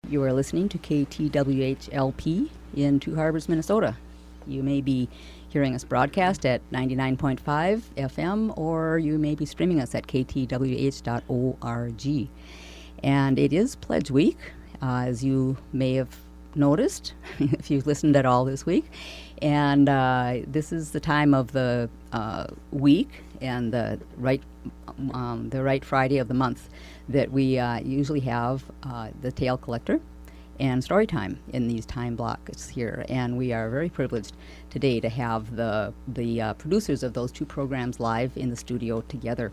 You are listening to KTWH LP in Two Harbors, Minnesota. You may be hearing us broadcast at 99.5 FM, or you may be streaming us at ktwh.org. And it is Pledge Week, as you may have noticed if you've listened at all this week. And this is the time of the week and the right Friday of the month that we usually have the Tale Collector and story time in these time blocks here. And we are very privileged today to have the producers of those two programs live in the studio together.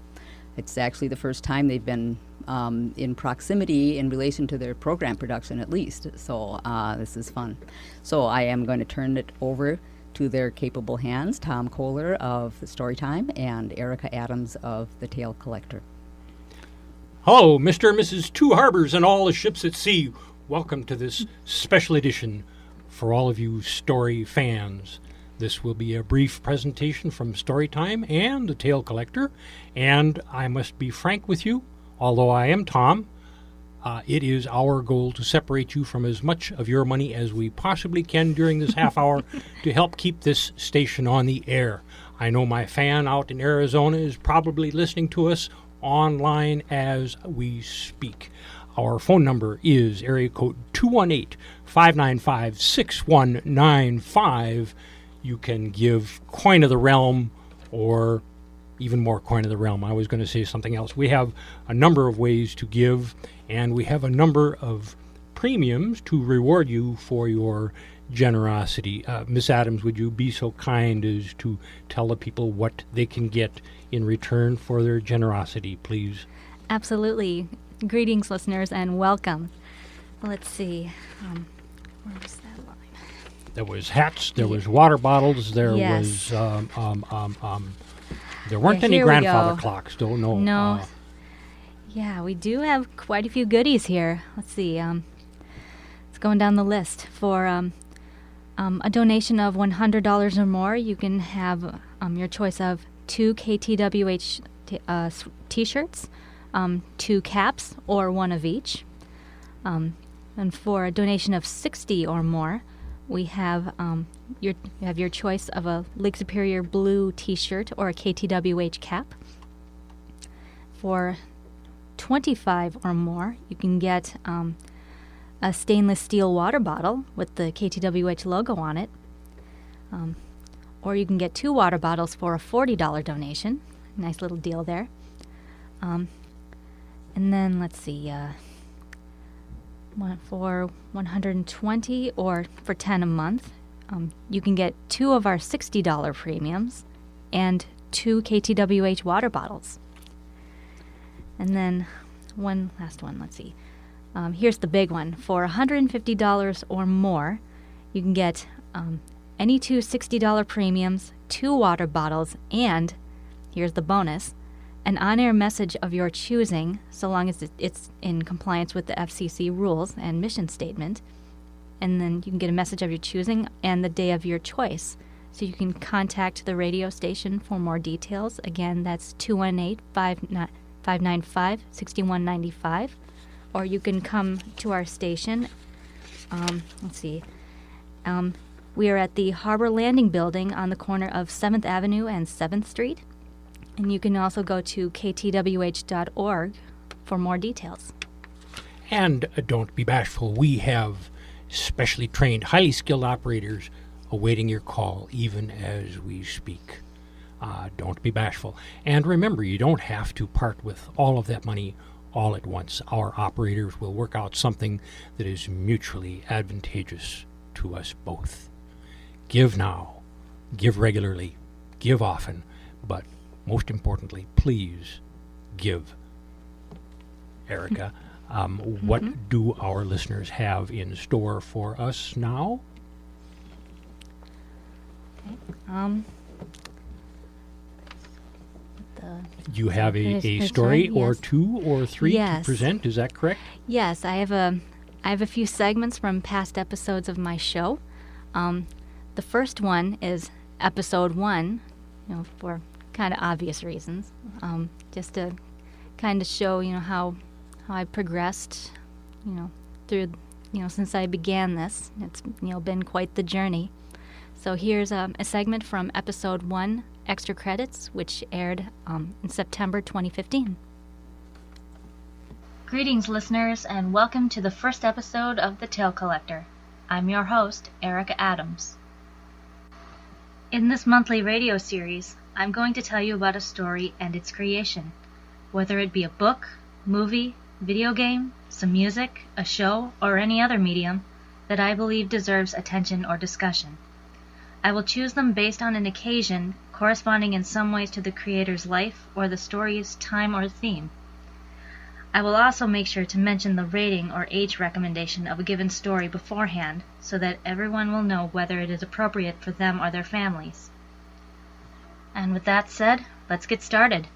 It's actually the first time they've been in proximity in relation to their program production, at least. So this is fun. So I am going to turn it over to their capable hands, Tom Koehler of the Storytime and Erica Adams of the Tale Collector. Hello, Mr. and Mrs. Two Harbors and all the ships at sea. Welcome to this special edition for all of you story fans. This will be a brief presentation from Storytime and the Tale Collector, and I must be frank with you, although I am Tom, it is our goal to separate you from as much of your money as we possibly can during this half hour to help keep this station on the air. I know my fan out in Arizona is probably listening to us online as we speak. Our phone number is area code 218-595-6195. You can give Coin of the Realm or even more Coin of the Realm. I was going to say something else. We have a number of ways to give, and we have a number of premiums to reward you for your generosity. Miss Adams, would you be so kind as to tell the people what they can get in return for their generosity, please? Absolutely. Greetings, listeners, and welcome. Let's see. Where was that line? There was hats, there was water bottles, there Yes. was there weren't any here we grandfather go. clocks. Don't know. No. Yeah, we do have quite a few goodies here. Let's see. It's going down the list. For a donation of $100 or more, you can have your choice of 2 KTWH T-shirts, 2 caps, or 1 of each. And for a donation of $60 or more, we have your choice of a Lake Superior blue T-shirt or a KTWH cap. For $25 or more, you can get a stainless steel water bottle with the KTWH logo on it. Or you can get 2 water bottles for a $40 donation. Nice little deal there. And then, let's see, for $120 or for $10 a month, you can get 2 of our $60 premiums and 2 KTWH water bottles. And then one last one, let's see. Here's the big one. For $150 or more, you can get any 2 $60 premiums, 2 water bottles, and, here's the bonus, an on-air message of your choosing, so long as it's in compliance with the FCC rules and mission statement. And then you can get a message of your choosing and the day of your choice. So you can contact the radio station for more details. Again, that's 218-595-6195. Or you can come to our station. Let's see. We are at the Harbor Landing Building on the corner of 7th Avenue and 7th Street. And you can also go to ktwh.org for more details. And don't be bashful. We have specially trained, highly skilled operators awaiting your call even as we speak. Don't be bashful. And remember, you don't have to part with all of that money all at once. Our operators will work out something that is mutually advantageous to us both. Give now, give regularly, give often, but most importantly, please give. Erica, what do our listeners have in store for us now? Okay. You have a Here's story one, or yes. 2 or 3 Yes. to present, is that correct? Yes, I have a few segments from past episodes of my show. The first one is episode 1, for kind of obvious reasons, just to kind of show, how I progressed, through since I began this. It's been quite the journey. So here's a segment from episode 1, Extra Credits, which aired in September 2015. Greetings, listeners, and welcome to the first episode of The Tale Collector. I'm your host, Erica Adams. In this monthly radio series, I'm going to tell you about a story and its creation, whether it be a book, movie, video game, some music, a show, or any other medium that I believe deserves attention or discussion. I will choose them based on an occasion corresponding in some ways to the creator's life or the story's time or theme. I will also make sure to mention the rating or age recommendation of a given story beforehand so that everyone will know whether it is appropriate for them or their families. And with that said, let's get started.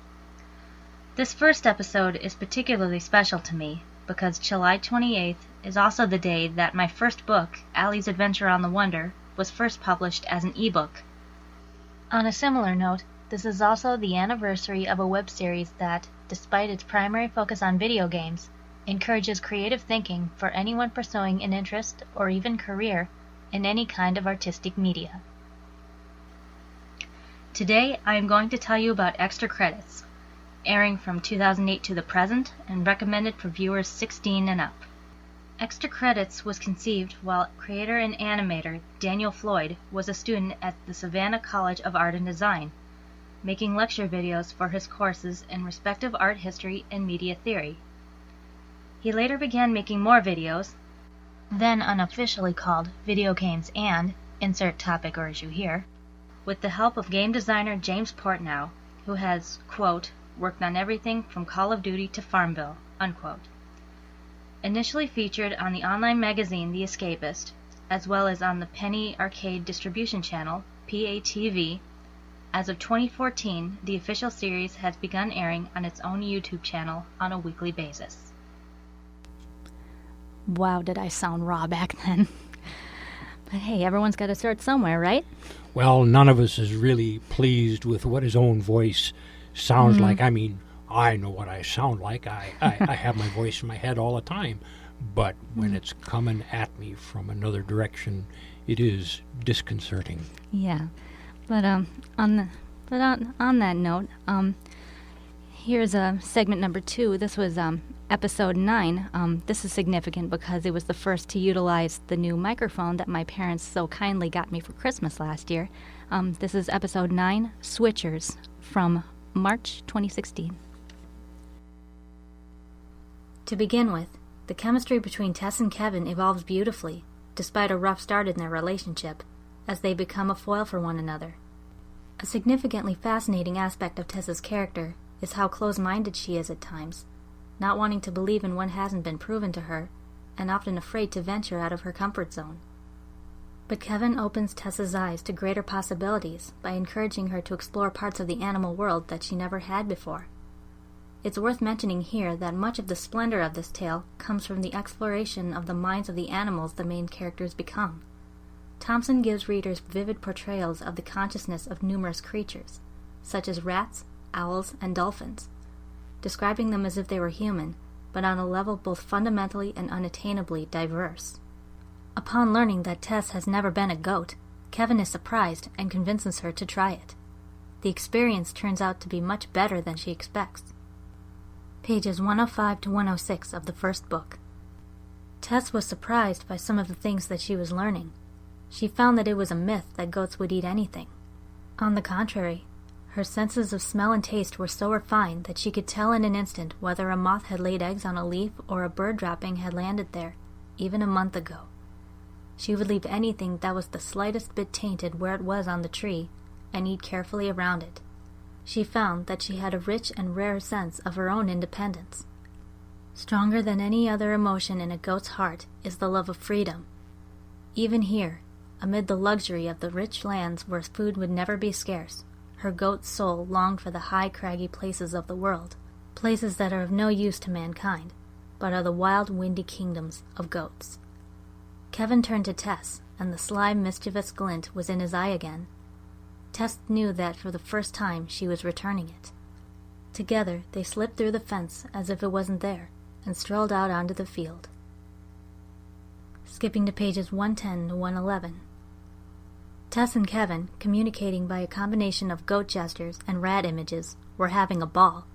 This first episode is particularly special to me because July 28th is also the day that my first book, Allie's Adventure on the Wonder, was first published as an ebook. On a similar note, this is also the anniversary of a web series that, despite its primary focus on video games, encourages creative thinking for anyone pursuing an interest or even career in any kind of artistic media. Today, I am going to tell you about Extra Credits, airing from 2008 to the present and recommended for viewers 16 and up. Extra Credits was conceived while creator and animator Daniel Floyd was a student at the Savannah College of Art and Design, making lecture videos for his courses in respective art history and media theory. He later began making more videos, then unofficially called Video Games and Insert Topic or Issue Here, with the help of game designer James Portnow, who has, quote, worked on everything from Call of Duty to Farmville, unquote. Initially featured on the online magazine The Escapist, as well as on the Penny Arcade distribution channel, PATV, as of 2014, the official series has begun airing on its own YouTube channel on a weekly basis. Wow, did I sound raw back then. But hey, everyone's got to start somewhere, right? Well, none of us is really pleased with what his own voice sounds like. I mean, I know what I sound like. I have my voice in my head all the time. But when it's coming at me from another direction, it is disconcerting. Yeah. But on that note, here's segment number 2. This was episode 9. This is significant because it was the first to utilize the new microphone that my parents so kindly got me for Christmas last year. This is episode 9, Switchers, from March 2016. To begin with, the chemistry between Tess and Kevin evolves beautifully, despite a rough start in their relationship, as they become a foil for one another. A significantly fascinating aspect of Tess's character is how close-minded she is at times, not wanting to believe in what hasn't been proven to her, and often afraid to venture out of her comfort zone. But Kevin opens Tess's eyes to greater possibilities by encouraging her to explore parts of the animal world that she never had before. It's worth mentioning here that much of the splendor of this tale comes from the exploration of the minds of the animals the main characters become. Thompson gives readers vivid portrayals of the consciousness of numerous creatures, such as rats, owls, and dolphins, describing them as if they were human, but on a level both fundamentally and unattainably diverse. Upon learning that Tess has never been a goat, Kevin is surprised and convinces her to try it. The experience turns out to be much better than she expects. Pages 105 to 106 of the first book. Tess was surprised by some of the things that she was learning. She found that it was a myth that goats would eat anything. On the contrary, her senses of smell and taste were so refined that she could tell in an instant whether a moth had laid eggs on a leaf or a bird dropping had landed there, even a month ago. She would leave anything that was the slightest bit tainted where it was on the tree, and eat carefully around it. She found that she had a rich and rare sense of her own independence. Stronger than any other emotion in a goat's heart is the love of freedom. Even here, amid the luxury of the rich lands where food would never be scarce, her goat's soul longed for the high, craggy places of the world, places that are of no use to mankind, but are the wild, windy kingdoms of goats. Kevin turned to Tess, and the sly, mischievous glint was in his eye again. Tess knew that for the first time she was returning it. Together they slipped through the fence as if it wasn't there, and strolled out onto the field. skipping to pages 110 to 111. Tess and Kevin, communicating by a combination of goat gestures and rat images, were having a ball.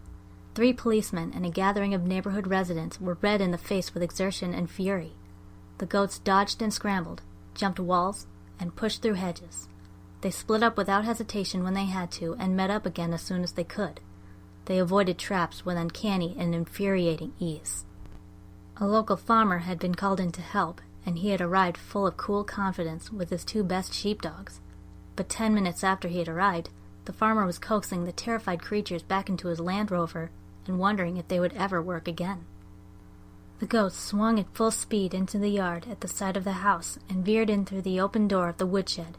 3 policemen and a gathering of neighborhood residents were red in the face with exertion and fury. The goats dodged and scrambled, jumped walls, and pushed through hedges. They split up without hesitation when they had to and met up again as soon as they could. They avoided traps with uncanny and infuriating ease. A local farmer had been called in to help, and he had arrived full of cool confidence with his 2 best sheepdogs. But 10 minutes after he had arrived, the farmer was coaxing the terrified creatures back into his Land Rover and wondering if they would ever work again. The goats swung at full speed into the yard at the side of the house and veered in through the open door of the woodshed.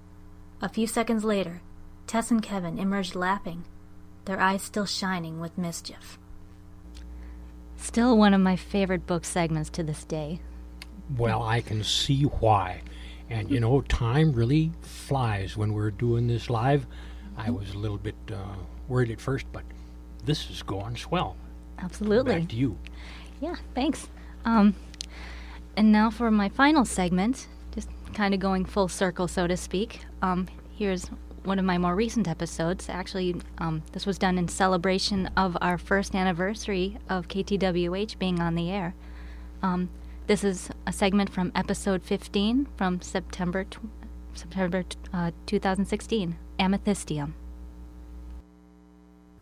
A few seconds later, Tess and Kevin emerged laughing, their eyes still shining with mischief. Still one of my favorite book segments to this day. Well, I can see why. And, you know, time really flies when we're doing this live. I was a little bit worried at first, but this is going swell. Absolutely. Back to you. Yeah, thanks. And now for my final segment, just kind of going full circle, so to speak. Here's one of my more recent episodes. Actually, this was done in celebration of our first anniversary of KTWH being on the air. This is a segment from episode 15 from September 2016, Amethystium.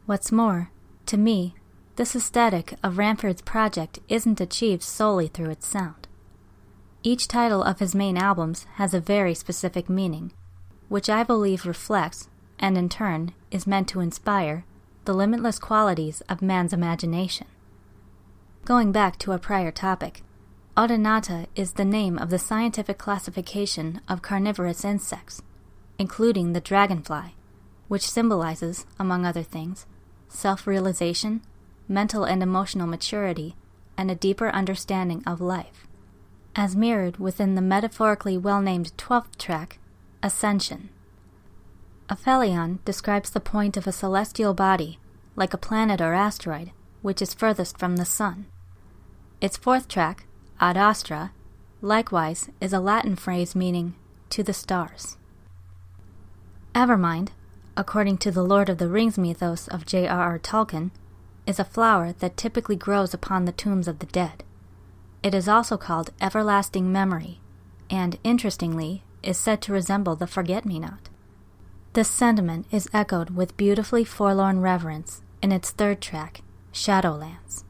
What's more, to me, this aesthetic of Ramford's project isn't achieved solely through its sound. Each title of his main albums has a very specific meaning, which I believe reflects, and in turn is meant to inspire, the limitless qualities of man's imagination. Going back to a prior topic, Odonata is the name of the scientific classification of carnivorous insects, including the dragonfly, which symbolizes, among other things, self-realization, mental and emotional maturity, and a deeper understanding of life, as mirrored within the metaphorically well-named 12th track, Ascension. Aphelion describes the point of a celestial body, like a planet or asteroid, which is furthest from the sun. Its 4th track, Ad Astra, likewise is a Latin phrase meaning to the stars. Evermind, according to the Lord of the Rings mythos of J.R.R. Tolkien, is a flower that typically grows upon the tombs of the dead. It is also called Everlasting Memory, and, interestingly, is said to resemble the Forget-Me-Not. This sentiment is echoed with beautifully forlorn reverence in its 3rd track, Shadowlands.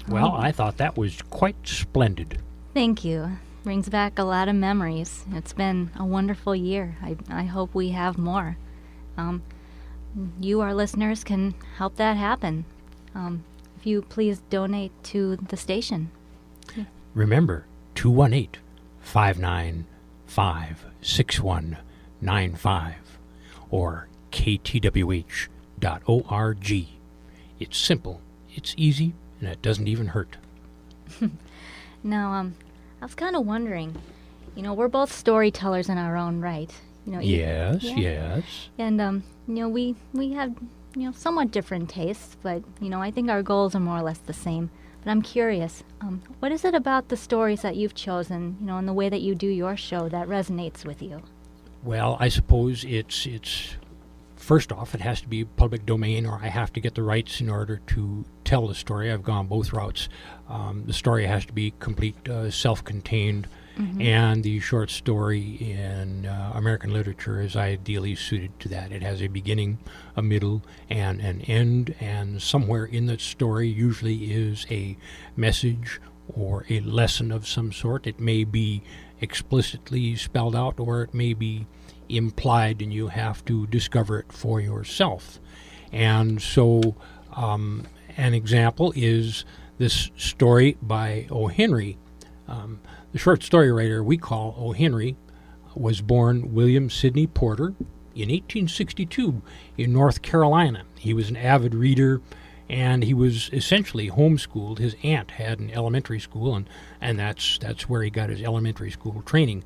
Well, I thought that was quite splendid. Thank you. Brings back a lot of memories. It's been a wonderful year. I hope we have more. You, our listeners, can help that happen. If you please donate to the station. Remember, 218-595-6195 or ktwh.org. It's simple, it's easy, and it doesn't even hurt. Now, I was kind of wondering, we're both storytellers in our own right. Yes. And, we have, somewhat different tastes, but, I think our goals are more or less the same. But I'm curious, what is it about the stories that you've chosen, and the way that you do your show that resonates with you? Well, I suppose it's first off, it has to be public domain, or I have to get the rights in order to tell the story. I've gone both routes. The story has to be complete, self-contained, and the short story in American literature is ideally suited to that. It has a beginning, a middle, and an end, and somewhere in that story usually is a message or a lesson of some sort. It may be explicitly spelled out, or it may be implied, and you have to discover it for yourself. And so an example is this story by O. Henry. The short story writer we call O. Henry was born William Sidney Porter in 1862 in North Carolina. He was an avid reader, and he was essentially homeschooled. His aunt had an elementary school, and that's where he got his elementary school training.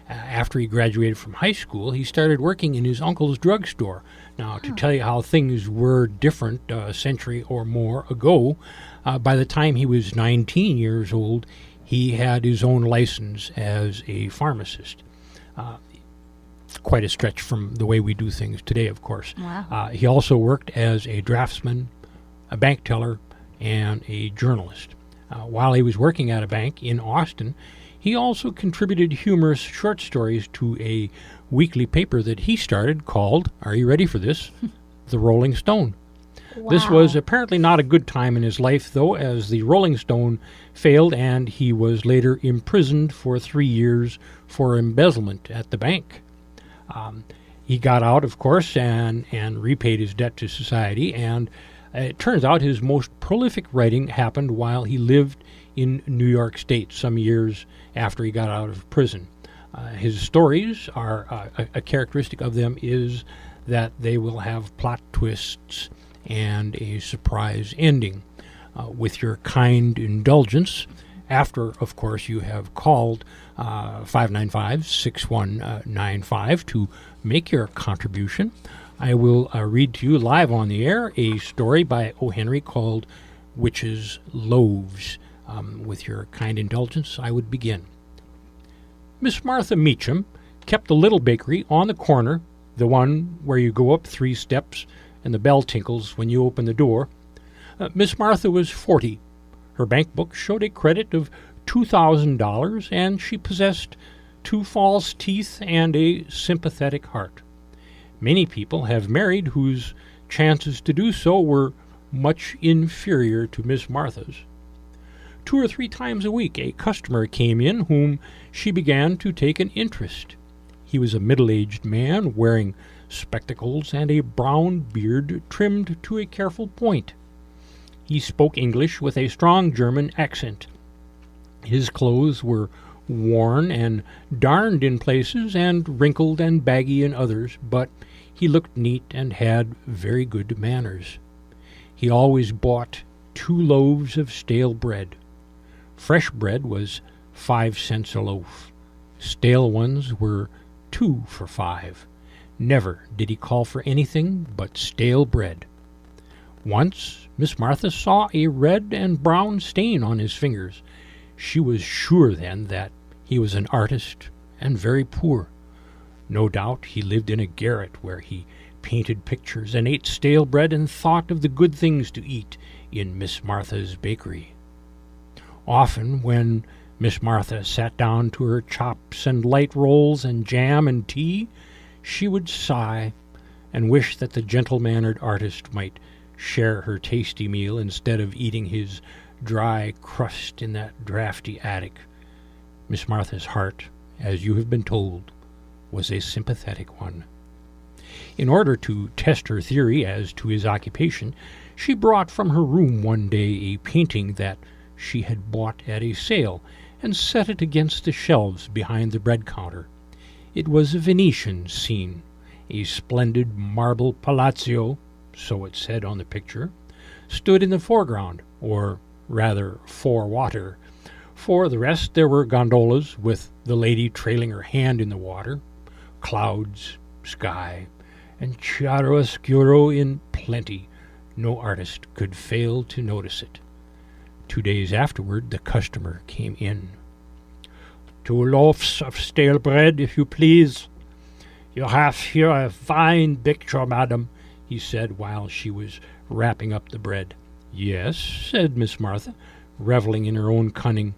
After he graduated from high school, he started working in his uncle's drugstore. Now, to tell you how things were different a century or more ago, by the time he was 19 years old, He had his own license as a pharmacist. Quite a stretch from the way we do things today, of course. Wow. He also worked as a draftsman, a bank teller, and a journalist. While he was working at a bank in Austin, he also contributed humorous short stories to a weekly paper that he started called, are you ready for this? The Rolling Stone. This was apparently not a good time in his life, though, as the Rolling Stone failed and he was later imprisoned for 3 years for embezzlement at the bank. He got out, of course, and repaid his debt to society, and it turns out his most prolific writing happened while he lived in New York State some years after he got out of prison. His stories are, a characteristic of them is that they will have plot twists and a surprise ending. With your kind indulgence, after, of course, you have called 595-6195 to make your contribution, I will read to you live on the air a story by O. Henry called Witches' Loaves. With your kind indulgence, I would begin. Miss Martha Meacham kept the little bakery on the corner, the one where you go up 3 steps and the bell tinkles when you open the door. Miss Martha was 40. Her bank book showed a credit of $2,000, and she possessed 2 false teeth and a sympathetic heart. Many people have married whose chances to do so were much inferior to Miss Martha's. 2 or 3 times a week a customer came in whom she began to take an interest. He was a middle-aged man wearing spectacles and a brown beard trimmed to a careful point. He spoke English with a strong German accent. His clothes were worn and darned in places and wrinkled and baggy in others, but he looked neat and had very good manners. He always bought 2 loaves of stale bread. Fresh bread was 5 cents a loaf. Stale ones were 2 for 5. Never did he call for anything but stale bread. Once Miss Martha saw a red and brown stain on his fingers. She was sure then that he was an artist and very poor. No doubt he lived in a garret where he painted pictures and ate stale bread and thought of the good things to eat in Miss Martha's bakery. Often when Miss Martha sat down to her chops and light rolls and jam and tea, she would sigh and wish that the gentle-mannered artist might share her tasty meal instead of eating his dry crust in that drafty attic. Miss Martha's heart, as you have been told, was a sympathetic one. In order to test her theory as to his occupation, she brought from her room one day a painting that she had bought at a sale and set it against the shelves behind the bread counter. It was a Venetian scene. A splendid marble palazzo, so it said on the picture, stood in the foreground, or rather forewater. For the rest there were gondolas with the lady trailing her hand in the water, clouds, sky, and chiaroscuro in plenty. No artist could fail to notice it. 2 days afterward the customer came in. 2 loaves of stale bread, if you please. You have here a fine picture, madam, he said while she was wrapping up the bread. Yes, said Miss Martha, reveling in her own cunning.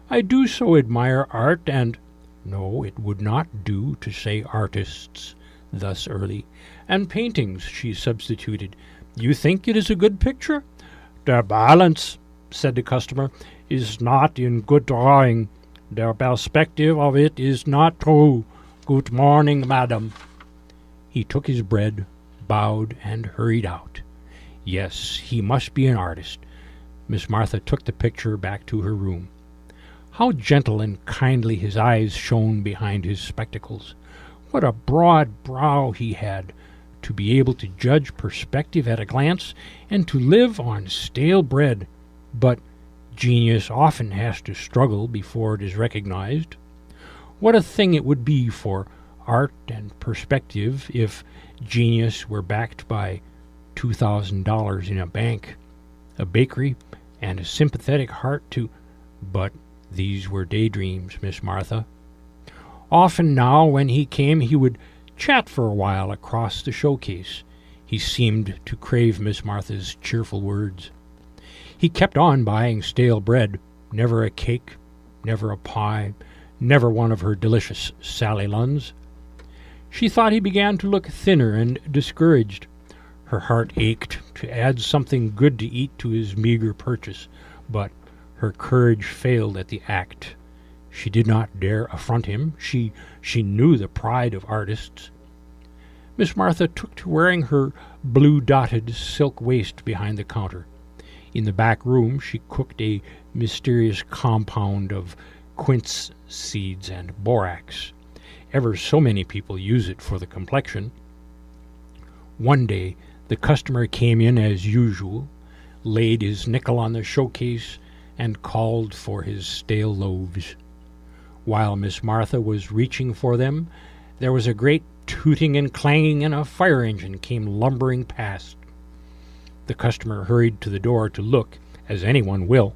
I do so admire art, and— No, it would not do to say artists thus early. And paintings, she substituted. You think it is a good picture? The balance, said the customer, is not in good drawing. The perspective of it is not true. Good morning, madam. He took his bread, bowed, and hurried out. Yes, he must be an artist. Miss Martha took the picture back to her room. How gentle and kindly his eyes shone behind his spectacles. What a broad brow he had, to be able to judge perspective at a glance, and to live on stale bread. But genius often has to struggle before it is recognized. What a thing it would be for art and perspective if genius were backed by $2,000 in a bank, a bakery, and a sympathetic heart to— But These were daydreams, Miss Martha. Often now, when he came, he would chat for a while across the showcase. He seemed to crave Miss Martha's cheerful words. He kept on buying stale bread, never a cake, never a pie, never one of her delicious Sally Lunns. She thought he began to look thinner and discouraged. Her heart ached to add something good to eat to his meager purchase, but her courage failed at the act. She did not dare affront him. She knew the pride of artists. Miss Martha took to wearing her blue-dotted silk waist behind the counter. In the back room she cooked a mysterious compound of quince seeds and borax. Ever so many people use it for the complexion. One day the customer came in as usual, laid his nickel on the showcase, and called for his stale loaves. While Miss Martha was reaching for them, there was a great tooting and clanging, and a fire engine came lumbering past. The customer hurried to the door to look, as anyone will.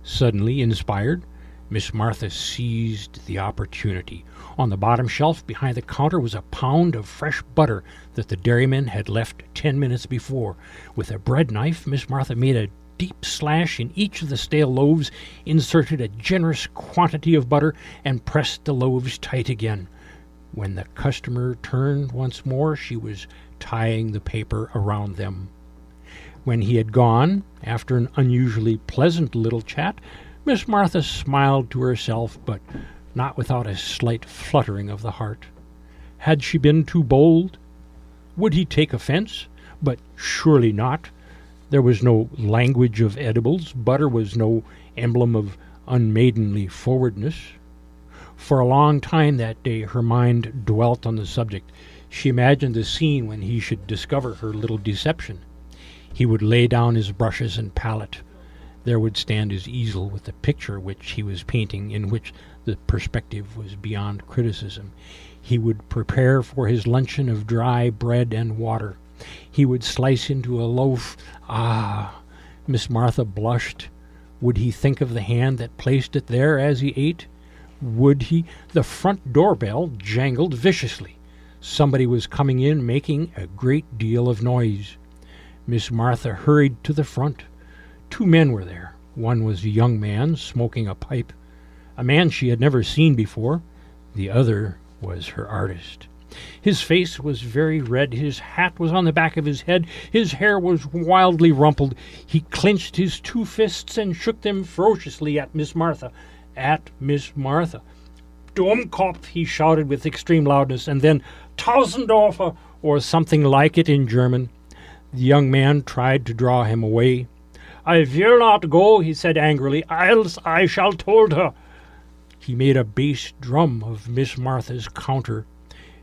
Suddenly inspired, Miss Martha seized the opportunity. On the bottom shelf behind the counter was a pound of fresh butter that the dairyman had left 10 minutes before. With a bread knife, Miss Martha made a deep slash in each of the stale loaves, inserted a generous quantity of butter, and pressed the loaves tight again. When the customer turned once more, she was tying the paper around them. When he had gone, after an unusually pleasant little chat, Miss Martha smiled to herself, but not without a slight fluttering of the heart. Had she been too bold? Would he take offense? But surely not. There was no language of edibles. Butter was no emblem of unmaidenly forwardness. For a long time that day her mind dwelt on the subject. She imagined the scene when he should discover her little deception. He would lay down his brushes and palette. There would stand his easel with the picture which he was painting, in which the perspective was beyond criticism. He would prepare for his luncheon of dry bread and water. He would slice into a loaf. Ah! Miss Martha blushed. Would he think of the hand that placed it there as he ate? Would he? The front doorbell jangled viciously. Somebody was coming in, making a great deal of noise. Miss Martha hurried to the front. 2 men were there. One was a young man smoking a pipe, a man she had never seen before. The other was her artist. His face was very red. His hat was on the back of his head. His hair was wildly rumpled. He clenched his 2 fists and shook them ferociously at Miss Martha. At Miss Martha. "Dummkopf," he shouted with extreme loudness, and then "Tausendorfer," or something like it in German. The young man tried to draw him away. "I will not go," he said angrily, "else I shall told her." He made a bass drum of Miss Martha's counter.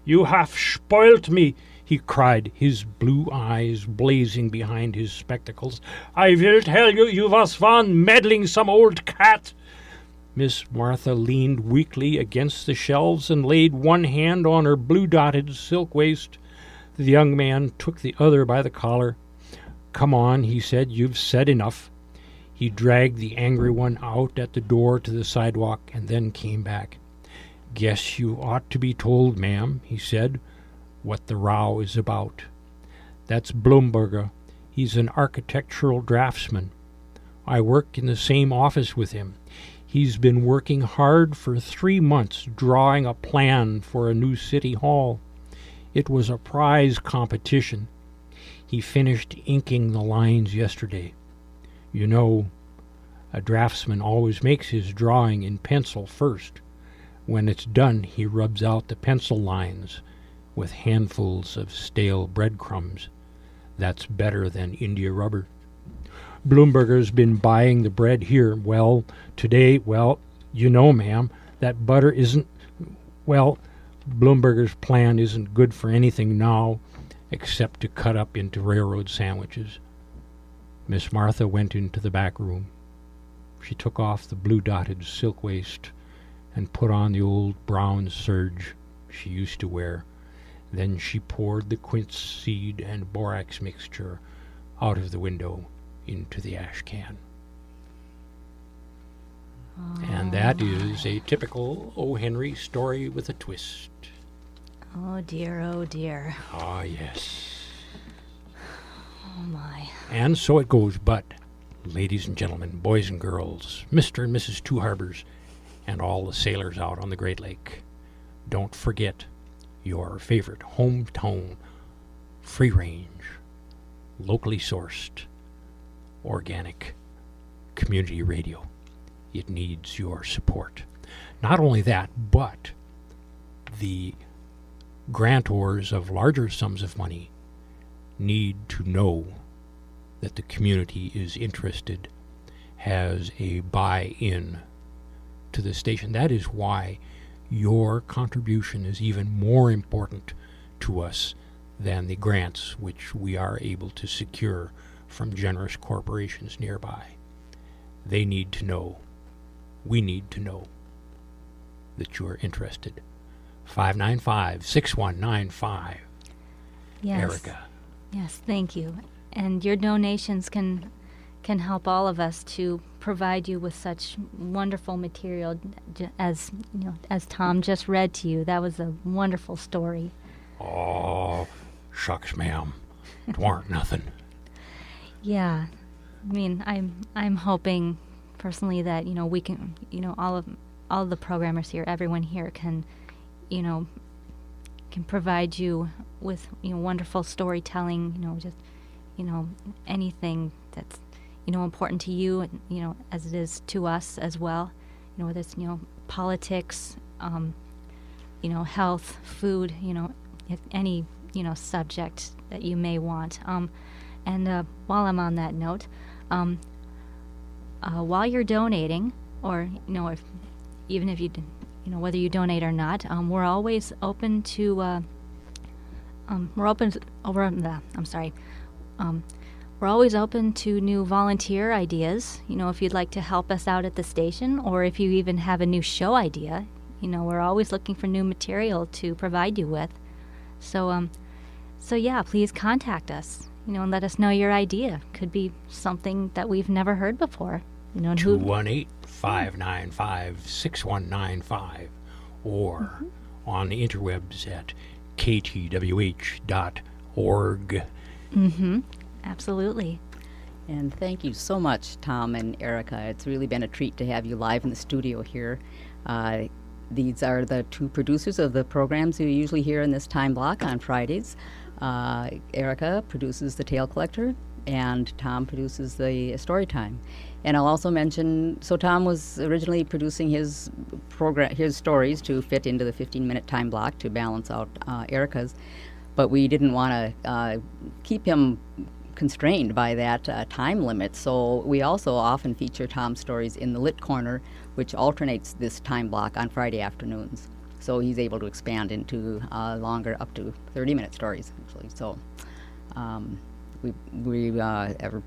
"You have spoilt me," he cried, his blue eyes blazing behind his spectacles. "I will tell you, you was one meddling some old cat." Miss Martha leaned weakly against the shelves and laid one hand on her blue-dotted silk waist. The young man took the other by the collar. "Come on," he said, "you've said enough." He dragged the angry one out at the door to the sidewalk and then came back. "Guess you ought to be told, ma'am," he said, "what the row is about. That's Blumberger. He's an architectural draftsman. I work in the same office with him. He's been working hard for 3 months drawing a plan for a new city hall. It was a prize competition. He finished inking the lines yesterday. You know, a draftsman always makes his drawing in pencil first. When it's done, he rubs out the pencil lines with handfuls of stale breadcrumbs. That's better than India rubber. Blumberger's been buying the bread here. Well, today, you know, ma'am, that butter isn't, Blumberger's plan isn't good for anything now except to cut up into railroad sandwiches. Miss Martha went into the back room. She took off the blue-dotted silk waist and put on the old brown serge she used to wear. Then she poured the quince seed and borax mixture out of the window into the ash can. that is a typical O. Henry story with a twist. Oh dear, oh dear. Ah, yes. Oh my. And so it goes, but, ladies and gentlemen, boys and girls, Mr. and Mrs. Two Harbors, and all the sailors out on the Great Lake, don't forget your favorite hometown, free-range, locally sourced, organic community radio. It needs your support. Not only that, but the grantors of larger sums of money need to know that the community is interested, has a buy-in to the station. That is why your contribution is even more important to us than the grants which we are able to secure from generous corporations nearby. They need to know, we need to know that you are interested. 595-6195. Yes. Erica. Yes, thank you. And your donations can help all of us to provide you with such wonderful material, as as Tom just read to you. That was a wonderful story. Oh, shucks, ma'am. It warn't nothing. Yeah, I mean, I'm hoping personally that we can, all of the programmers here, everyone here can provide you with wonderful storytelling. Just anything that's important to you, and as it is to us as well. Whether it's politics, health, food, if any subject that you may want. And while I'm on that note, while you're donating, or if even if you whether you donate or not, we're always open to we're always open to new volunteer ideas. If you'd like to help us out at the station, or if you even have a new show idea, we're always looking for new material to provide you with. So yeah, please contact us, and let us know your idea. Could be something that we've never heard before. 218-595-6195, or on the interwebs at KTWH.org. Absolutely. And thank you so much, Tom and Erica. It's really been a treat to have you live in the studio here. These are the two producers of the programs you usually hear in this time block on Fridays. Erica produces the Tale Collector, and Tom produces the Story Time. And I'll also mention, so Tom was originally producing his stories to fit into the 15-minute time block to balance out Erica's, but we didn't want to keep him constrained by that time limit. So we also often feature Tom's stories in the Lit Corner, which alternates this time block on Friday afternoons. So he's able to expand into longer, up to 30-minute stories, actually. So we ever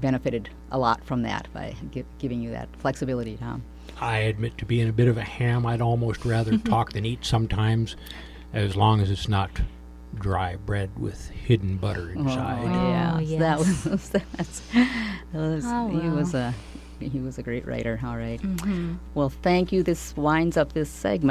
benefited a lot from that by giving you that flexibility, Tom. I admit to being a bit of a ham. I'd almost rather talk than eat sometimes, as long as it's not dry bread with hidden butter inside. Yeah, yes. He was a great writer. All right. Well, thank you. This winds up this segment.